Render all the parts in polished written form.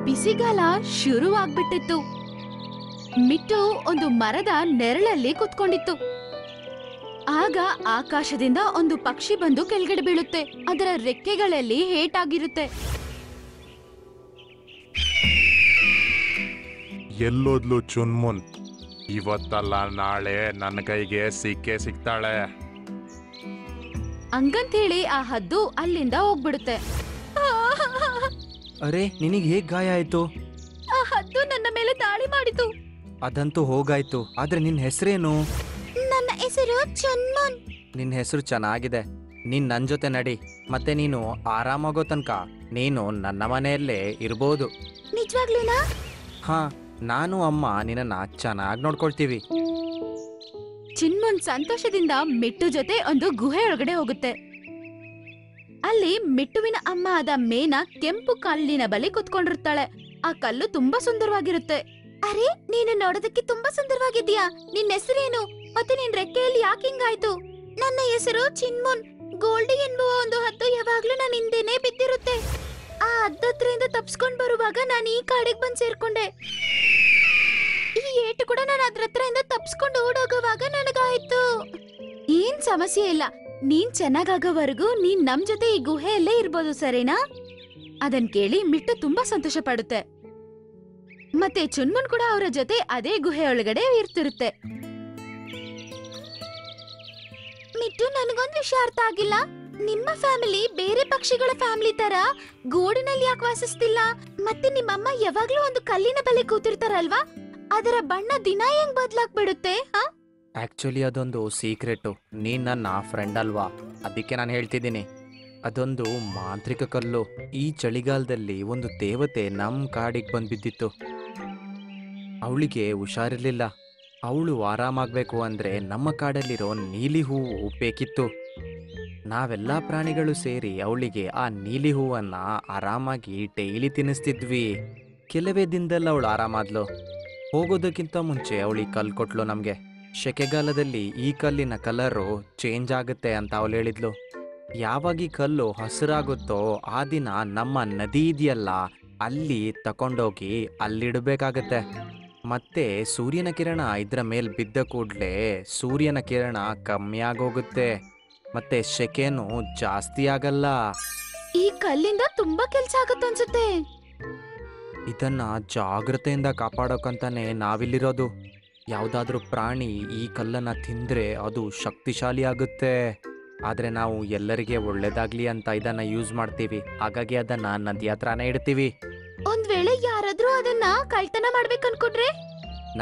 ಬಿಸಿಗಾಲ ಶುರುವಾಗ್ಬಿಟ್ಟಿತ್ತು. ಮಿಟ್ಟು ಒಂದು ಮರದ ನೆರಳಲ್ಲಿ ಕುತ್ಕೊಂಡಿತ್ತು. ಆಗ ಆಕಾಶದಿಂದ ಒಂದು ಪಕ್ಷಿ ಬಂದು ಕೆಳಗಡೆ ಬೀಳುತ್ತೆ. ಅದರ ರೆಕ್ಕೆಗಳಲ್ಲಿ ಹೇಟಾಗಿರುತ್ತೆ. ಎಲ್ಲೋದ್ಲು ಚುನ್ಮುನ್? ಇವತ್ತಲ್ಲ ನಾಳೆ ನನ್ನ ಕೈಗೆ ಸಿಕ್ಕೇ ಸಿಗ್ತಾಳೆ. ಹಂಗಂತೇಳಿ ಆ ಹದ್ದು ಅಲ್ಲಿಂದ ಹೋಗ್ಬಿಡುತ್ತೆ. ಅರೆ, ನಿನಗೆ ಹೇಗ್ ಗಾಯ ಆಯ್ತು? ಆ ಹದ್ದು ನನ್ನ ಮೇಲೆ ದಾಳಿ ಮಾಡಿತು. ಅದಂತೂ ಹೋಗಾಯ್ತು, ಆದ್ರೆ ನಿನ್ ಹೆಸರೇನು? ನನ್ನ ಹೆಸರು ಚುನ್ಮುನ್. ನಿನ್ ಹೆಸರು ಚೆನ್ನಾಗಿದೆ. ನೀನ್ ನನ್ ಜೊತೆ ನಡಿ, ಮತ್ತೆ ನೀನು ಆರಾಮಾಗೋ ತನಕ ನೀನು ನನ್ನ ಮನೆಯಲ್ಲೇ ಇರ್ಬೋದು. ನಿಜವಾಗ್ಲೂನಾ? ಹಾ, ನಾನು ಅಮ್ಮ ನಿನ್ನ ಚೆನ್ನಾಗಿ ನೋಡ್ಕೊಳ್ತೀವಿ. ಚಿನ್ಮುನ್ ಸಂತೋಷದಿಂದ ಮಿಟ್ಟು ಜೊತೆ ಒಂದು ಗುಹೆ ಒಳಗಡೆ ಹೋಗುತ್ತೆ. ಅಲ್ಲಿ ಮಿಟ್ಟುವಿನ ಅಮ್ಮ ಆದ ಮೇನಾ ಕೆಂಪು ಕಲ್ಲಿನ ಬಳಿ ಕುತ್ಕೊಂಡಿರ್ತಾಳೆ. ಆ ಕಲ್ಲು ತುಂಬಾ ಸುಂದರವಾಗಿರುತ್ತೆ. ಅರೆ, ನೀನು ನೋಡೋದಕ್ಕೆ ತುಂಬಾ ಸುಂದರವಾಗಿದ್ಯಾ. ನಿನ್ನ ಹೆಸರೇನು ಮತ್ತೆ ನಿನ್ ರೆಕ್ಕೆಯಲ್ಲಿ ಯಾಕೆ ಹಿಂಗಾಯ್ತು? ನನ್ನ ಹೆಸರು ಚಿನ್ಮುನ್. ಗೋಲ್ಡಿ ಎನ್ನುವ ಒಂದು ಹದ್ದು ಯಾವಾಗ್ಲೂ ನನ್ನ ಹಿಂದೆನೆ ಬಿದ್ದಿರುತ್ತೆ. ಆ ಹದ್ದತ್ರದಿಂದ ತಪ್ಸ್ಕೊಂಡ್ ಬರುವಾಗ ನಾನು ಈ ಕಾಡಿಗೆ ಬಂದ್ ಸೇರ್ಕೊಂಡೆ. ಈ ಏಟು ಕೂಡ ನಾನು ಅದ್ರ ಹತ್ರದಿಂದ ತಪ್ಸ್ಕೊಂಡು ಓಡೋಗುವಾಗ ನನಗಾಯ್ತು. ಏನ್ ಸಮಸ್ಯೆ ಇಲ್ಲ. ನೀನ್ ಚೆನ್ನಾಗಾಗೋವರೆಗೂ ನೀನ್ ನಮ್ ಜೊತೆ ಈ ಗುಹೆಯಲ್ಲೇ ಇರ್ಬೋದು, ಸರಿನಾ? ಅದನ್ ಕೇಳಿ ಮಿಟ್ಟು ತುಂಬಾ ಸಂತೋಷ ಪಡುತ್ತೆ. ಮತ್ತೆ ಚುನ್ಮುನ್ ಕೂಡ ಅವರ ಜೊತೆ ಅದೇ ಗುಹೆ ಒಳಗಡೆ ಇರ್ತಿರುತ್ತೆ. ಮಿಟ್ಟು, ನನಗೊಂದು ವಿಷಯ ಅರ್ಥ ಆಗಿಲ್ಲ. ನಿಮ್ಮ ಫ್ಯಾಮಿಲಿ ಬೇರೆ ಪಕ್ಷಿಗಳ ಫ್ಯಾಮಿಲಿ ತರ ಗೂಡಿನಲ್ಲಿ ಯಾಕೆ ವಾಸಿಸ್ತಿಲ್ಲ? ಮತ್ತೆ ನಿಮ್ಮಮ್ಮ ಯಾವಾಗ್ಲೂ ಒಂದು ಕಲ್ಲಿನ ಬಳಿ ಕೂತಿರ್ತಾರಲ್ವಾ? ಅದರ ಬಣ್ಣ ದಿನ ಹೆಂಗ್ ಬದ್ಲಾಗ್ಬಿಡುತ್ತೆ? ಆಕ್ಚುಲಿ ಅದೊಂದು ಸೀಕ್ರೆಟು. ನೀನ್ ನನ್ನ ಫ್ರೆಂಡ್ ಅಲ್ವಾ, ಅದಕ್ಕೆ ನಾನು ಹೇಳ್ತಿದ್ದೀನಿ. ಅದೊಂದು ಮಾಂತ್ರಿಕ ಕಲ್ಲು. ಈ ಚಳಿಗಾಲದಲ್ಲಿ ಒಂದು ದೇವತೆ ನಮ್ ಕಾಡಿಗೆ ಬಂದ್ ಬಿದ್ದಿತ್ತು. ಅವಳಿಗೆ ಹುಷಾರಿರ್ಲಿಲ್ಲ. ಅವಳು ಆರಾಮಾಗ್ಬೇಕು ಅಂದ್ರೆ ನಮ್ಮ ಕಾಡಲ್ಲಿರೋ ನೀಲಿ ಹೂವು ಬೇಕಿತ್ತು. ನಾವೆಲ್ಲ ಪ್ರಾಣಿಗಳು ಸೇರಿ ಅವಳಿಗೆ ಆ ನೀಲಿ ಹೂವನ್ನ ಆರಾಮಾಗಿ ಡೈಲಿ ತಿನ್ನಿಸ್ತಿದ್ವಿ. ಕೆಲವೇ ದಿನದಲ್ಲಿ ಅವಳು ಆರಾಮಾದ್ಲು. ಹೋಗೋದಕ್ಕಿಂತ ಮುಂಚೆ ಅವಳಿಗೆ ಕಲ್ಲು ಕೊಟ್ಲು ನಮಗೆ. ಸೆಕೆಗಾಲದಲ್ಲಿ ಈ ಕಲ್ಲಿನ ಕಲರು ಚೇಂಜ್ ಆಗುತ್ತೆ ಅಂತ ಅವಳು ಹೇಳಿದ್ಲು. ಯಾವಾಗ ಈ ಕಲ್ಲು ಹಸಿರಾಗುತ್ತೋ ಆ ದಿನ ನಮ್ಮ ನದಿ ಇದೆಯಲ್ಲ, ಅಲ್ಲಿ ತಕೊಂಡೋಗಿ ಅಲ್ಲಿಡಬೇಕಾಗತ್ತೆ. ಮತ್ತೆ ಸೂರ್ಯನ ಕಿರಣ ಇದ್ರ ಮೇಲೆ ಬಿದ್ದ ಕೂಡಲೇ ಸೂರ್ಯನ ಕಿರಣ ಕಮ್ಮಿ ಆಗೋಗುತ್ತೆ, ಮತ್ತೆ ಸೆಕೆನೂ ಜಾಸ್ತಿ ಆಗಲ್ಲ. ಈ ಕಲ್ಲಿಂದ ತುಂಬಾ ಕೆಲ್ಸ ಆಗುತ್ತೆ ಅನ್ಸುತ್ತೆ. ಇದನ್ನ ಜಾಗ್ರತೆಯಿಂದ ಕಾಪಾಡೋಕಂತಾನೆ ನಾವಿಲ್ಲಿರೋದು. ಯಾವುದಾದ್ರೂ ಪ್ರಾಣಿ ಈ ಕಲ್ಲನ್ನ ತಿಂದ್ರೆ ಅದು ಶಕ್ತಿಶಾಲಿ ಆಗುತ್ತೆ. ಆದ್ರೆ ನಾವು ಎಲ್ಲರಿಗೆ ಒಳ್ಳೇದಾಗ್ಲಿ ಅಂತ ಇದನ್ನ ಯೂಸ್ ಮಾಡ್ತೀವಿ. ಹಾಗಾಗಿ ಅದನ್ನ ನದಿ ಹತ್ರನೇ ಇಡ್ತೀವಿ. ಒಂದ್ ವೇಳೆ ಯಾರಾದ್ರೂ ಅದನ್ನ ಕಳ್ತನ ಮಾಡ್ಬೇಕನ್ಕೊಂಡ್ರೆ?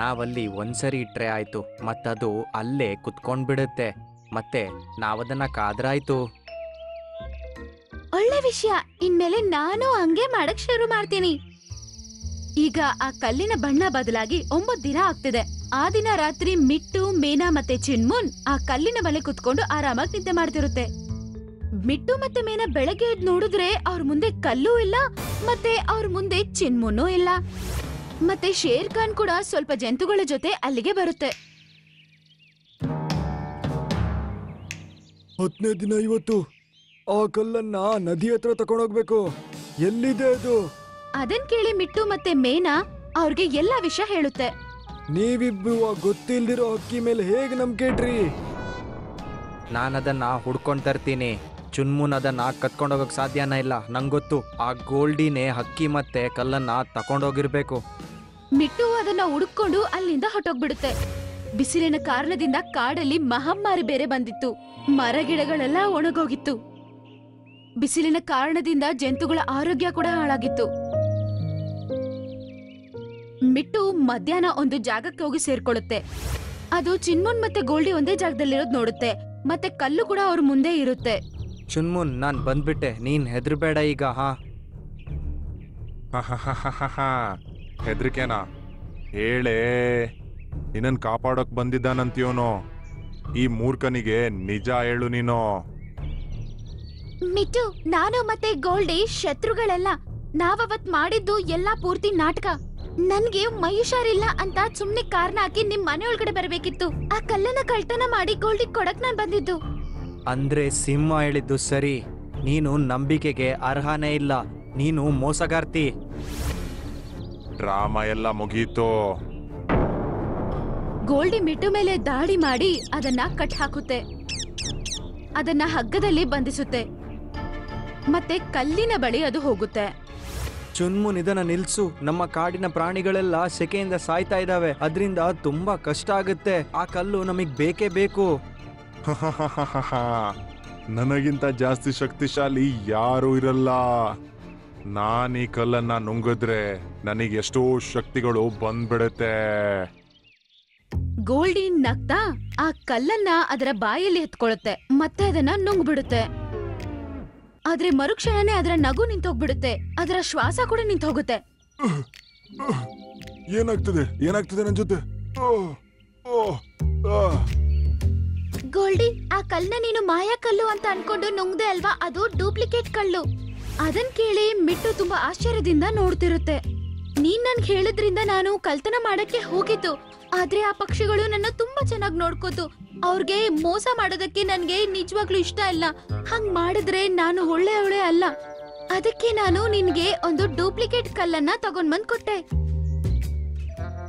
ನಾವಲ್ಲಿ ಒಂದ್ಸರಿ ಇಟ್ರೆ ಆಯ್ತು, ಮತ್ತದು ಅಲ್ಲೇ ಕುತ್ಕೊಂಡ್ಬಿಡುತ್ತೆ. ಮತ್ತೆ ನಾವದನ್ನ ಕಾದ್ರಾಯ್ತು. ಒಳ್ಳೆ ವಿಷಯ. ಇನ್ಮೇಲೆ ನಾನು ಹಂಗೆ ಮಾಡಕ್ ಶುರು ಮಾಡ್ತೀನಿ. ಈಗ ಆ ಕಲ್ಲಿನ ಬಣ್ಣ ಬದಲಾಗಿ 9 ದಿನ ಆಗ್ತಿದೆ. ಆ ದಿನ ರಾತ್ರಿ ಮಿಟ್ಟು, ಮೇನಾ ಮತ್ತೆ ಚಿನ್ಮುನ್ ಆ ಕಲ್ಲಿನ ಬಳಿ ಕುತ್ಕೊಂಡು ಆರಾಮಾಗಿ ನಿದ್ದೆ ಮಾಡ್ತಿರುತ್ತೆ. ಮಿಟ್ಟು ಮತ್ತೆ ಮೇನಾ ಬೆಳಗ್ಗೆ ಎದ್ದು ನೋಡಿದ್ರೆ ಅವ್ರ ಮುಂದೆ ಕಲ್ಲು ಇಲ್ಲ, ಮತ್ತೆ ಅವ್ರ ಮುಂದೆ ಚಿನ್ಮುನ್ನೂ ಇಲ್ಲ. ಮತ್ತೆ ಶೇರ್ ಖಾನ್ ಕೂಡ ಸ್ವಲ್ಪ ಜಂತುಗಳ ಜೊತೆ ಅಲ್ಲಿಗೆ ಬರುತ್ತೆ. 10ನೇ ದಿನ ಇವತ್ತು. ಆ ಕಲ್ಲನ್ನ ನದಿ ಹತ್ರ ತಕೊಂಡೋಗ್ಬೇಕು. ಎಲ್ಲಿದೆ ಅದು? ಅದನ್ ಕೇಳಿ ಮಿಟ್ಟು ಮತ್ತೆ ಮೇನಾ ಅವ್ರಿಗೆ ಎಲ್ಲಾ ವಿಷಯ ಹೇಳುತ್ತೆ. ನೀವಿಬ್ರು ಆ ಗೊತ್ತಿಲ್ದಿರೋ ಹಕ್ಕಿ ಮೇಲೆ ಹೇಗ್ ನಂಬಿಕೆ ಇಟ್ರಿ? ನಾನದನ್ನ ಹುಡ್ಕೊಂಡ್ ತರ್ತೀನಿ. ಚುನ್ಮುನ್ ಅದನ್ನ ಕತ್ಕೊಂಡೋಗಕ್ ಸಾಧ್ಯನೇ ಇಲ್ಲ. ನಂಗೊತ್ತು, ಆ ಗೋಲ್ಡಿನೇ ಹಕ್ಕಿ ಮತ್ತೆ ಕಲ್ಲನ್ನ ತಕೊಂಡೋಗಿರ್ಬೇಕು. ಮಿಟ್ಟು ಅದನ್ನ ಹುಡುಕೊಂಡು ಅಲ್ಲಿಂದ ಹೊಟ್ಟೋಗ್ಬಿಡುತ್ತೆ. ಬಿಸಿಲಿನ ಕಾರಣದಿಂದ ಕಾಡಲ್ಲಿ ಮಹಾಮಾರಿ ಬೇರೆ ಬಂದಿತ್ತು. ಮರಗಿಡಗಳೆಲ್ಲ ಒಣಗೋಗಿತ್ತು. ಬಿಸಿಲಿನ ಕಾರಣದಿಂದ ಜಂತುಗಳ ಆರೋಗ್ಯ ಕೂಡ ಹಾಳಾಗಿತ್ತು. ಮಿಟ್ಟು ಮಧ್ಯಾಹ್ನ ಒಂದು ಜಾಗಕ್ಕೆ ಹೋಗಿ ಸೇರ್ಕೊಳ್ಳುತ್ತೆ. ಅದು ಚಿನ್ಮುನ್ ಮತ್ತೆ ಗೋಲ್ಡಿ ಒಂದೇ ಜಾಗದಲ್ಲಿರೋದ್ ನೋಡುತ್ತೆ. ಮತ್ತೆ ಕಲ್ಲು ಕೂಡ ಅವ್ರ ಮುಂದೆ ಇರುತ್ತೆ. ಚುನ್ಮುನ್, ನಾನ್ ಬಂದ್ಬಿಟ್ಟೆ, ನೀನ್ ಹೆದರ್ಬೇಡ ಈಗ. ಹೆದ್ರಿಕೆನಾ? ಹೇಳೇ, ನಿನ್ನನ್ ಕಾಪಾಡೋಕ್ ಬಂದಿದ್ದಾನಂತೀವನೋ? ಈ ಮೂರ್ಖನಿಗೆ ನಿಜ ಹೇಳು ನೀನು. ಮಿಟ್ಟು, ನಾನು ಮತ್ತೆ ಗೋಲ್ಡಿ ಶತ್ರುಗಳೆಲ್ಲ. ನಾವವತ್ ಮಾಡಿದ್ದು ಎಲ್ಲಾ ಪೂರ್ತಿ ನಾಟಕ. ನನ್ಗೆ ಮೈ ಹುಷಾರಿಲ್ಲ ಅಂತ ಸುಮ್ನೆ ಕಾರಣ ಹಾಕಿ ನಿಮ್ ಮನೆ ಒಳಗಡೆ ಬರ್ಬೇಕಿತ್ತು. ಆ ಕಲ್ಲನ್ನ ಕಳ್ತನ ಮಾಡಿ ಗೋಲ್ಡಿ ಕೊಡಕ್ ನಾನ್ ಬಂದಿದ್ದು. ಅಂದ್ರೆ ಸಿಂಹ ಹೇಳಿದ್ದು ಸರಿ. ನೀನು ನಂಬಿಕೆಗೆ ಅರ್ಹನೇ ಇಲ್ಲ. ನೀನು ಮೋಸಗಾರ್ತಿ. ಡ್ರಾಮಾ ಎಲ್ಲ ಮುಗೀತು. ಗೋಲ್ಡಿ ಮಿಟ್ಟು ಮೇಲೆ ದಾಳಿ ಮಾಡಿ ಅದನ್ನ ಕಟ್ ಹಾಕುತ್ತೆ. ಅದನ್ನ ಹಗ್ಗದಲ್ಲಿ ಬಂಧಿಸುತ್ತೆ. ಮತ್ತೆ ಕಲ್ಲಿನ ಬಳಿ ಅದು ಹೋಗುತ್ತೆ. ಚುನ್ಮುನ್ ಇದನ್ನ ನಿಲ್ಸು. ನಮ್ಮ ಕಾಡಿನ ಪ್ರಾಣಿಗಳೆಲ್ಲ ಸೆಕೆಯಿಂದ ಸಾಯ್ತಾ ಇದಾವೆ. ಅದರಿಂದ ತುಂಬಾ ಕಷ್ಟ ಆಗುತ್ತೆ. ಆ ಕಲ್ಲು ನಮಗ್ ಬೇಕೇ ಬೇಕು. ನನಗಿಂತ ಜಾಸ್ತಿ ಶಕ್ತಿಶಾಲಿ ಯಾರೂ ಇರಲ್ಲ. ನಾನ್ ಈ ಕಲ್ಲನ್ನ ನುಂಗಿದ್ರೆ ನನಗೆ ಎಷ್ಟೋ ಶಕ್ತಿಗಳು ಬಂದ್ಬಿಡುತ್ತೆ. ಗೋಲ್ಡಿ ನಗ್ತಾ ಆ ಕಲ್ಲನ್ನ ಅದರ ಬಾಯಲ್ಲಿ ಎತ್ಕೊಳ್ಳುತ್ತೆ. ಮತ್ತೆ ಅದನ್ನ ನುಂಗ್ಬಿಡುತ್ತೆ. ಆದ್ರೆ ಮರುಕ್ಷಣನೇ ಅದರ ನಗು ನಿಂತೋಗ್ಬಿಡುತ್ತೆ. ಅದರ ಶ್ವಾಸ ಕೂಡ ನಿಂತು ಹೋಗುತ್ತೆ. ಏನಾಗ್ತದೆ ನನ್ ಜೊತೆ? ಗೋಲ್ಡಿ, ಆ ಕಲ್ಲನ್ನ ನೀನು ಮಾಯಾ ಕಲ್ಲು ಅಂತ ಅನ್ಕೊಂಡು ನುಂಗ್ದೆ ಅಲ್ವಾ? ಅದು ಡೂಪ್ಲಿಕೇಟ್ ಕಲ್ಲು. ಅದನ್ ಕೇಳಿ ಮಿಟ್ಟು ತುಂಬಾ ಆಶ್ಚರ್ಯದಿಂದ ನೋಡ್ತಿರುತ್ತೆ. ನೀನ್ ನನ್ಗೆ ಹೇಳಿದ್ರಿಂದ ನಾನು ಕಳ್ತನ ಮಾಡಕ್ಕೆ ಹೋಗಿದ್ದು. ಆದ್ರೆ ಆ ಪಕ್ಷಿಗಳು ನನ್ನ ತುಂಬಾ ಚೆನ್ನಾಗಿ ನೋಡ್ಕೋತು. ಅವ್ರಿಗೆ ಮೋಸ ಮಾಡೋದಕ್ಕೆ ನನ್ಗೆ ನಿಜವಾಗ್ಲೂ ಇಷ್ಟ ಇಲ್ಲ. ಹಂಗ್ ಮಾಡಿದ್ರೆ ನಾನು ಒಳ್ಳೆಯವಳೆ ಅಲ್ಲ. ಅದಕ್ಕೆ ನಾನು ನಿನ್ಗೆ ಒಂದು ಡೂಪ್ಲಿಕೇಟ್ ಕಲ್ಲನ್ನ ತಗೊಂಡ್ ಬಂದ್ ಕೊಟ್ಟೆ.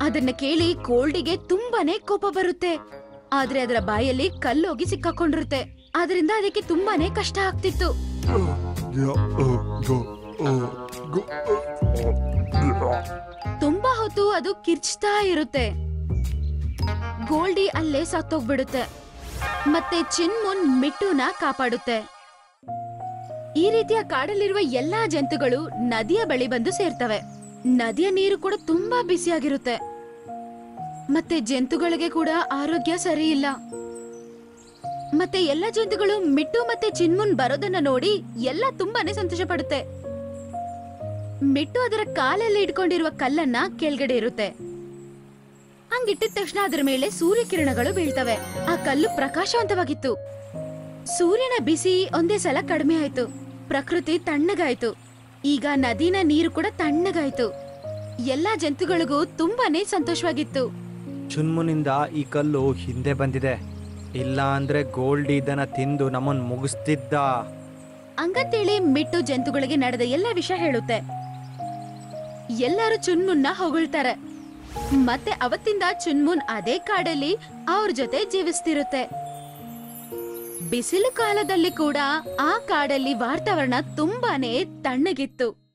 ಅದನ್ನ ಕೇಳಿ ಗೋಲ್ಡಿಗೆ ತುಂಬಾನೇ ಕೋಪ ಬರುತ್ತೆ. ಆದ್ರೆ ಅದರ ಬಾಯಲ್ಲಿ ಕಲ್ಲೋಗಿ ಸಿಕ್ಕಾಕೊಂಡಿರುತ್ತೆ. ಅದರಿಂದ ಅದಕ್ಕೆ ತುಂಬಾನೇ ಕಷ್ಟ ಆಗ್ತಿತ್ತು. ತುಂಬಾ ಹೊತ್ತು ಅದು ಕಿರ್ಚ್ತಾ ಇರುತ್ತೆ. ಗೋಲ್ಡಿ ಅಲ್ಲೇ ಸತ್ತೋಗ್ಬಿಡುತ್ತೆ. ಮತ್ತೆ ಚಿನ್ಮುನ್ ಮಿಟ್ಟುನ ಕಾಪಾಡುತ್ತೆ. ಈ ರೀತಿಯ ಕಾಡಲ್ಲಿರುವ ಎಲ್ಲಾ ಜಂತುಗಳು ನದಿಯ ಬಳಿ ಬಂದು ಸೇರ್ತವೆ. ನದಿಯ ನೀರು ಕೂಡ ತುಂಬಾ ಬಿಸಿಯಾಗಿರುತ್ತೆ. ಮತ್ತೆ ಜಂತುಗಳಿಗೆ ಕೂಡ ಆರೋಗ್ಯ ಸರಿ ಇಲ್ಲ. ಮತ್ತೆ ಎಲ್ಲ ಜಂತುಗಳು ಮಿಟ್ಟು ಮತ್ತೆ ಚಿನ್ಮುನ್ ಬರೋದನ್ನ ನೋಡಿ ಎಲ್ಲ ತುಂಬಾನೇ ಸಂತೋಷ ಪಡುತ್ತೆ. ಮಿಟ್ಟು ಅದರ ಕಾಲಲ್ಲಿ ಇಟ್ಕೊಂಡಿರುವ ಕಲ್ಲನ್ನ ಕೆಳಗಡೆ ಇರುತ್ತೆ. ಹಂಗಿಟ್ಟಿದ ತಕ್ಷಣ ಅದರ ಮೇಲೆ ಸೂರ್ಯಕಿರಣಗಳು ಬೀಳ್ತವೆ. ಆ ಕಲ್ಲು ಪ್ರಕಾಶವಂತವಾಗಿತ್ತು. ಸೂರ್ಯನ ಬಿಸಿ ಒಂದೇ ಸಲ ಕಡಿಮೆ ಆಯ್ತು. ಪ್ರಕೃತಿ ತಣ್ಣಗಾಯ್ತು. ಈಗ ನದಿನ ನೀರು ಕೂಡ ತಣ್ಣಗಾಯ್ತು. ಎಲ್ಲಾ ಜಂತುಗಳಿಗೂ ತುಂಬಾನೇ ಸಂತೋಷವಾಗಿತ್ತು. ಚುನ್ಮುನಿಂದ ಈ ಕಲ್ಲು ಹಿಂದೆ ಬಂದಿದೆ. ಇಲ್ಲ ಅಂದ್ರೆ ಗೋಲ್ಡಿ ಇದನ್ನ ತಿಂದು ನಮ್ಮನ್ ಮುಗಿಸ್ತಿದ್ದ. ಹಂಗಂತೇಳಿ ಮಿಟ್ಟು ಜಂತುಗಳಿಗೆ ನಡೆದ ಎಲ್ಲ ವಿಷಯ ಹೇಳುತ್ತೆ. ಎಲ್ಲರೂ ಚುನ್ಮುನ್ನ ಹೊಗಳ್ತಾರೆ. ಮತ್ತೆ ಅವತ್ತಿಂದ ಚುನ್ಮುನ್ ಅದೇ ಕಾಡಲ್ಲಿ ಅವ್ರ ಜೊತೆ ಜೀವಿಸ್ತಿರುತ್ತೆ. ಬಿಸಿಲು ಕಾಲದಲ್ಲಿ ಕೂಡ ಆ ಕಾಡಲ್ಲಿ ವಾತಾವರಣ ತುಂಬಾನೇ ತಣ್ಣಗಿತ್ತು.